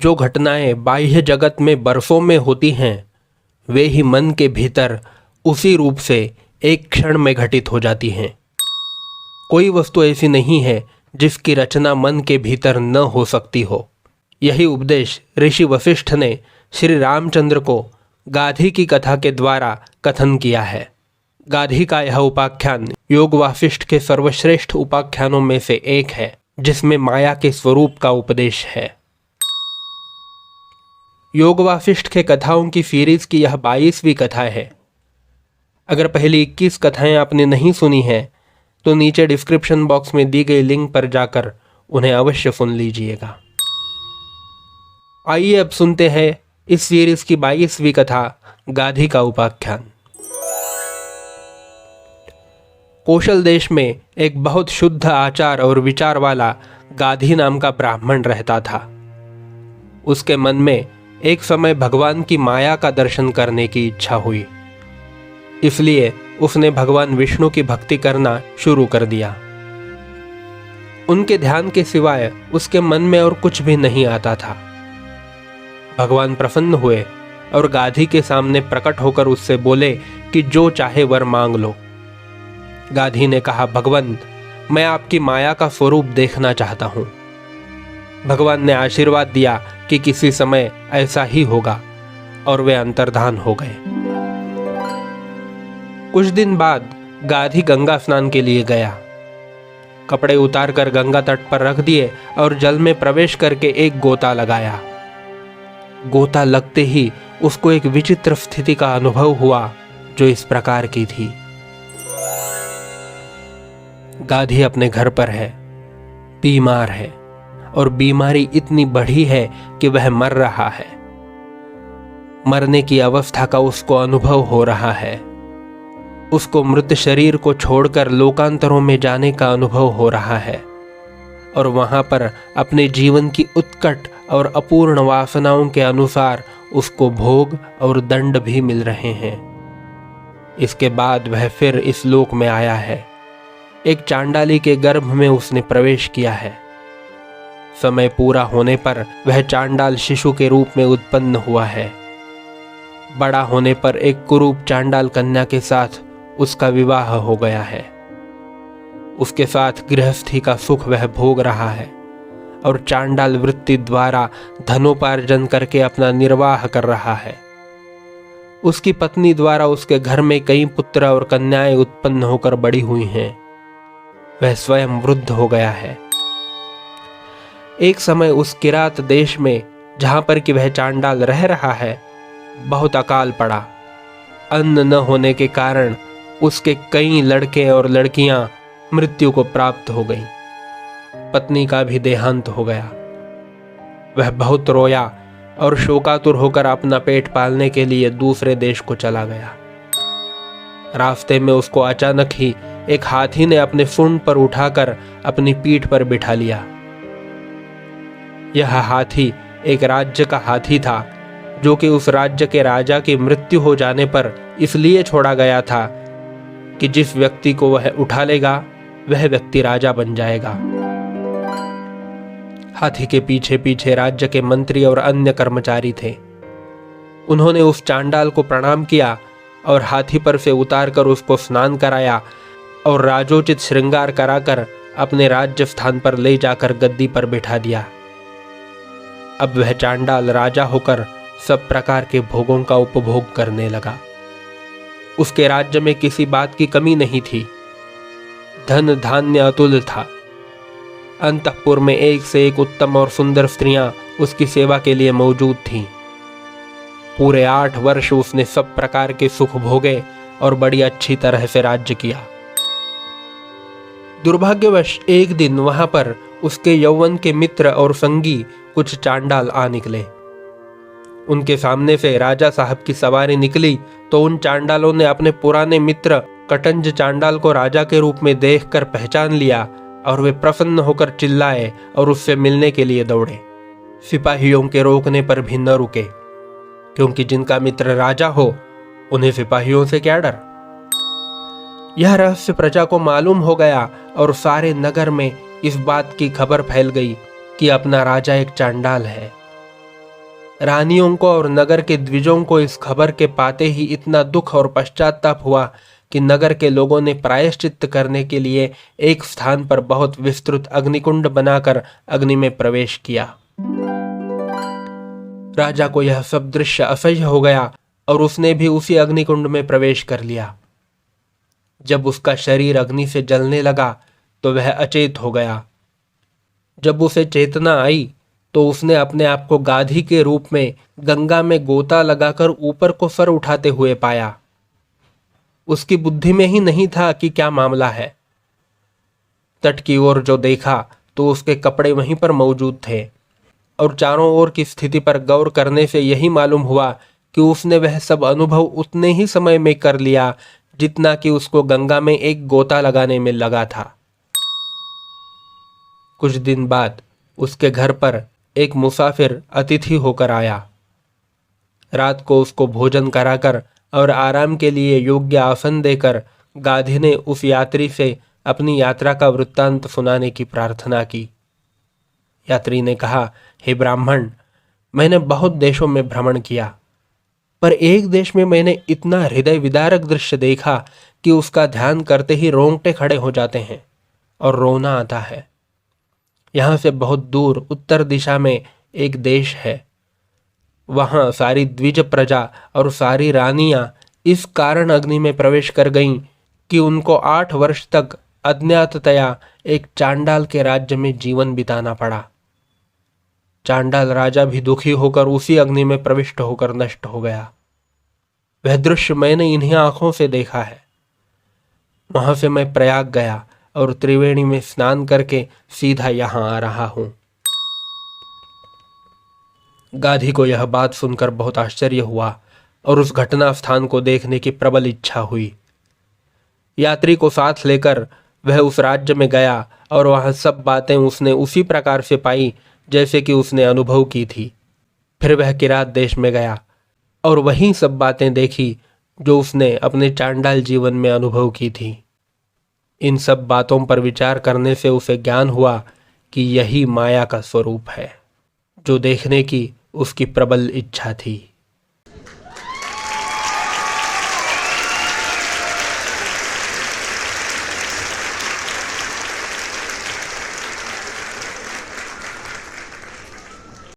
जो घटनाएं बाह्य जगत में बरसों में होती हैं, वे ही मन के भीतर उसी रूप से एक क्षण में घटित हो जाती हैं। कोई वस्तु ऐसी नहीं है जिसकी रचना मन के भीतर न हो सकती हो। यही उपदेश ऋषि वशिष्ठ ने श्री रामचंद्र को गाधी की कथा के द्वारा कथन किया है। गाधी का यह उपाख्यान योग वासिष्ठ के सर्वश्रेष्ठ उपाख्यानों में से एक है, जिसमें माया के स्वरूप का उपदेश है। योग वासिष्ठ के कथाओं की सीरीज की यह 22वीं कथा है। अगर पहली 21 कथाएं आपने नहीं सुनी हैं तो नीचे डिस्क्रिप्शन बॉक्स में दी गई लिंक पर जाकर उन्हें अवश्य सुन लीजिएगा। आइए अब सुनते हैं इस सीरीज की 22वीं कथा, गाधी का उपाख्यान। कौशल देश में एक बहुत शुद्ध आचार और विचार वाला गाधी नाम का ब्राह्मण रहता था। उसके मन में एक समय भगवान की माया का दर्शन करने की इच्छा हुई, इसलिए उसने भगवान विष्णु की भक्ति करना शुरू कर दिया। उनके ध्यान के सिवाय उसके मन में और कुछ भी नहीं आता था। भगवान प्रसन्न हुए और गाधी के सामने प्रकट होकर उससे बोले कि जो चाहे वर मांग लो। गाधी ने कहा, भगवान, मैं आपकी माया का स्वरूप देखना चाहता हूं। भगवान ने आशीर्वाद दिया कि किसी समय ऐसा ही होगा, और वे अंतर्धान हो गए। कुछ दिन बाद गाधी गंगा स्नान के लिए गया। कपड़े उतारकर गंगा तट पर रख दिए और जल में प्रवेश करके एक गोता लगाया। गोता लगते ही उसको एक विचित्र स्थिति का अनुभव हुआ, जो इस प्रकार की थी। गाधी अपने घर पर है, बीमार है, और बीमारी इतनी बढ़ी है कि वह मर रहा है। मरने की अवस्था का उसको अनुभव हो रहा है। उसको मृत शरीर को छोड़कर लोकांतरों में जाने का अनुभव हो रहा है, और वहां पर अपने जीवन की उत्कट और अपूर्ण वासनाओं के अनुसार उसको भोग और दंड भी मिल रहे हैं। इसके बाद वह फिर इस लोक में आया है। एक चांडाली के गर्भ में उसने प्रवेश किया है। समय पूरा होने पर वह चांडाल शिशु के रूप में उत्पन्न हुआ है। बड़ा होने पर एक कुरूप चांडाल कन्या के साथ उसका विवाह हो गया है। उसके साथ गृहस्थी का सुख वह भोग रहा है, और चांडाल वृत्ति द्वारा धनोपार्जन करके अपना निर्वाह कर रहा है। उसकी पत्नी द्वारा उसके घर में कई पुत्र और कन्याएं उत्पन्न होकर बड़ी हुई हैं। वह स्वयं वृद्ध हो गया है। एक समय उस किरात देश में, जहां पर कि वह चांडाल रह रहा है, बहुत अकाल पड़ा। अन्न न होने के कारण उसके कई लड़के और लड़कियां मृत्यु को प्राप्त हो गई। पत्नी का भी देहांत हो गया। वह बहुत रोया और शोकातुर होकर अपना पेट पालने के लिए दूसरे देश को चला गया। रास्ते में उसको अचानक ही एक हाथी ने अपने सूंड पर उठाकर अपनी पीठ पर बिठा लिया। यह हाथी एक राज्य का हाथी था, जो कि उस राज्य के राजा की मृत्यु हो जाने पर इसलिए छोड़ा गया था कि जिस व्यक्ति को वह उठा लेगा वह व्यक्ति राजा बन जाएगा। हाथी के पीछे पीछे राज्य के मंत्री और अन्य कर्मचारी थे। उन्होंने उस चांडाल को प्रणाम किया और हाथी पर से उतारकर उसको स्नान कराया और राजोचित श्रृंगार कराकर अपने राज्य स्थान पर ले जाकर गद्दी पर बिठा दिया। अब वह चांडाल राजा होकर सब प्रकार के भोगों का उपभोग करने लगा। उसके राज्य में किसी बात की कमी नहीं थी। धन धान्य अतुल था। अंतःपुर में एक से एक उत्तम और सुंदर स्त्रियां उसकी सेवा के लिए मौजूद थीं। पूरे 8 वर्ष उसने सब प्रकार के सुख भोगे और बड़ी अच्छी तरह से राज्य किया। दुर्भाग्यवश एक दिन वहां पर उसके यौवन के मित्र और संगी कुछ चांडाल आ निकले। उनके सामने से राजा साहब की सवारी निकली तो उन चांडालों ने अपने पुराने मित्र कटंज चांडाल को राजा के रूप में देखकर पहचान लिया, और वे प्रसन्न होकर चिल्लाए और उससे मिलने के लिए दौड़े। सिपाहियों के रोकने पर भी न रुके, क्योंकि जिनका मित्र राजा हो उन्हें सिपाहियों से क्या डर। यह रहस्य प्रजा को मालूम हो गया और सारे नगर में इस बात की खबर फैल गई कि अपना राजा एक चांडाल है। रानियों को और नगर के द्विजों को इस खबर के पाते ही इतना दुख और पश्चाताप हुआ कि नगर के लोगों ने प्रायश्चित्त करने के लिए एक स्थान पर बहुत विस्तृत अग्निकुंड बनाकर अग्नि में प्रवेश किया। राजा को यह सब दृश्य असह्य हो गया और उसने भी उसी अग्निकुंड में प्रवेश कर लिया। जब उसका शरीर अग्नि से जलने लगा तो वह अचेत हो गया। जब उसे चेतना आई तो उसने अपने आप को गाधी के रूप में गंगा में गोता लगाकर ऊपर को सर उठाते हुए पाया। उसकी बुद्धि में ही नहीं था कि क्या मामला है। तट की ओर जो देखा तो उसके कपड़े वहीं पर मौजूद थे और चारों ओर की स्थिति पर गौर करने से यही मालूम हुआ कि उसने वह सब अनुभव उतने ही समय में कर लिया जितना कि उसको गंगा में एक गोता लगाने में लगा था। कुछ दिन बाद उसके घर पर एक मुसाफिर अतिथि होकर आया। रात को उसको भोजन कराकर और आराम के लिए योग्य आसन देकर गाधी ने उस यात्री से अपनी यात्रा का वृत्तांत सुनाने की प्रार्थना की। यात्री ने कहा, हे ब्राह्मण, मैंने बहुत देशों में भ्रमण किया, पर एक देश में मैंने इतना हृदय विदारक दृश्य देखा कि उसका ध्यान करते ही रोंगटे खड़े हो जाते हैं और रोना आता है। यहाँ से बहुत दूर उत्तर दिशा में एक देश है। वहाँ सारी द्विज प्रजा और सारी रानियां इस कारण अग्नि में प्रवेश कर गईं कि उनको 8 वर्ष तक अज्ञाततया एक चांडाल के राज्य में जीवन बिताना पड़ा। चांडाल राजा भी दुखी होकर उसी अग्नि में प्रविष्ट होकर नष्ट हो गया। वह दृश्य मैंने इन्हीं आंखों से देखा है। वहां से मैं प्रयाग गया और त्रिवेणी में स्नान करके सीधा यहां आ रहा हूं। गाधी को यह बात सुनकर बहुत आश्चर्य हुआ और उस घटना स्थान को देखने की प्रबल इच्छा हुई। यात्री को साथ लेकर वह उस राज्य में गया और वहां सब बातें उसने उसी प्रकार से पाई जैसे कि उसने अनुभव की थी। फिर वह किरात देश में गया और वही सब बातें देखी जो उसने अपने चांडाल जीवन में अनुभव की थी। इन सब बातों पर विचार करने से उसे ज्ञान हुआ कि यही माया का स्वरूप है, जो देखने की उसकी प्रबल इच्छा थी।